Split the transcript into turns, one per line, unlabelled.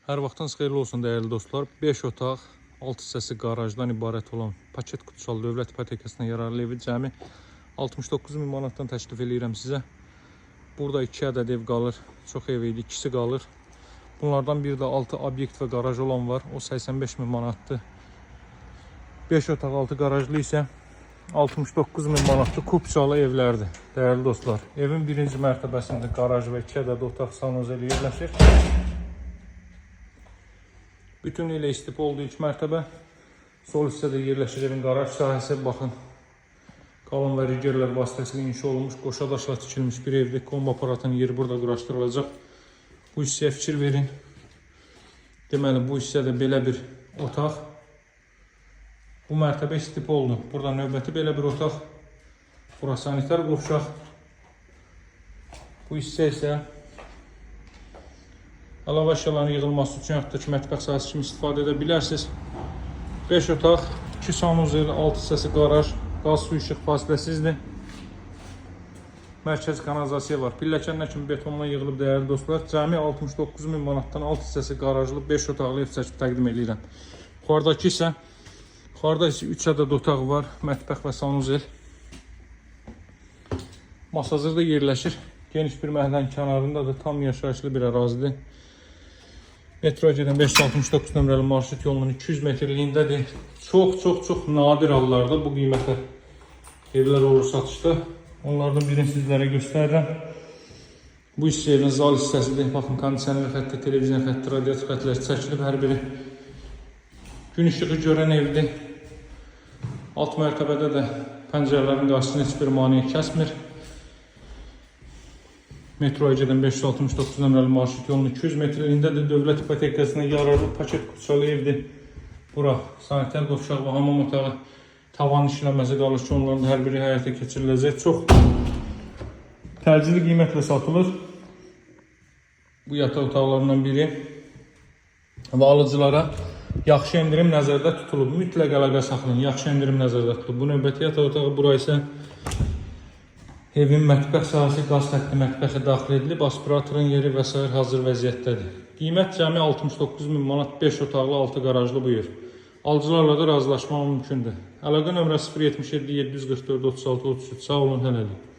Hər vaxtınız xeyirli olsun dəyərli dostlar. 5 otaq, 6 hissəsi qarajdan ibarət olan paket qutusal dövlət ipotekasına yararlı evi cəmi 69 min manatdan təklif edirəm sizə. Burada 2 ədəd ev qalır. Çox ev idi, ikisi qalır. Bunlardan bir də 6 obyekt və qaraj olan var. O 85 min manatdır. 5 otaq 6 qarajlı isə 69 min manatlı kupçalı evlərdir. Dəyərli dostlar, evin birinci mərtəbəsində qaraj və 2 ədəd otaq sanuzeli yerləşir. Bütün ilə istip olduğu 3 mərtəbə. Sol hissədə yerləşir evin qaraj sahəsi. Baxın, qalın və rigerlər vasitəsilə inşa olunmuş, qoşa daşla tikilmiş bir evdir. Kombi aparatının yeri burada quraşdırılacaq. Bu hissəyə fikir verin. Deməli, bu hissədə belə bir otaq. Bu mərtəbə istip oldu. Burada növbəti belə bir otaq. Bura sanitar qovşaq. Bu hissə isə əlavə əşyaların yığılması üçün yaxud da ki, mətbəx sahəsi kimi istifadə edə bilərsiniz. 5 otaq, 2 sanuzel, 6 hissəsi qaraj, qaz, su, işıq fasiləsizdir. Mərkəzi kanalizasiya var. Pilləkənlər kimi betonla yığılıb dəyərli dostlar. Cəmi 69 min manatdan 6 hissəsi qarajlı 5 otaqlı ev çəkib təqdim edirəm. Yuxarıdakı isə 3 ədəd otaq var, mətbəx və sanuzel. Masazırda yerləşir. Geniş bir məhəllənin kənarında da tam yaşayışlı bir ərazidir. Metroya gedən 569 nömrəli marşrut yolunun 200 metrliyindədir. Çox nadir hallarda bu qiymətə evlər olur satışda. Onlardan birini sizlərə göstərirəm. Bu hissə evin zal hissəsidir. Baxın, kondisioner xətti, televizyon xətti, radiator xəttləri çəkilib. Hər biri gün işığı görən evdir. Alt mərtəbədə də pəncərələrin qarşısını heç bir maneə kəsmir. Metroya gedən 569 nömrəli marşrut yolunun 200 metrliyindədir. Dövlət ipotekasına yararlı paket qutusal evdir. Bura sanitar qovşaq və hamam otağı, tavan işləməsi qalır ki, onların hər biri həyata keçiriləcək. Çox təcili qiymətlə satılır. Bu yataq otaqlarından biri və alıcılara yaxşı endirim nəzərdə tutulub. Mütləq əlaqə saxlayın, yaxşı endirim nəzərdə tutulub. Bu növbəti yataq otağı, bura isə evin mətbəx sahəsi, qaz xətti mətbəxə daxil edilib, aspiratorun yeri və s. hazır vəziyyətdədir. Qiymət cəmi 69 min manat, 5 otaqlı, 6 qarajlı bu ev. Alıcılarla da razılaşmaq mümkündür. Əlaqə nömrəsi 077 744 36 33. Sağ olun, hələlik.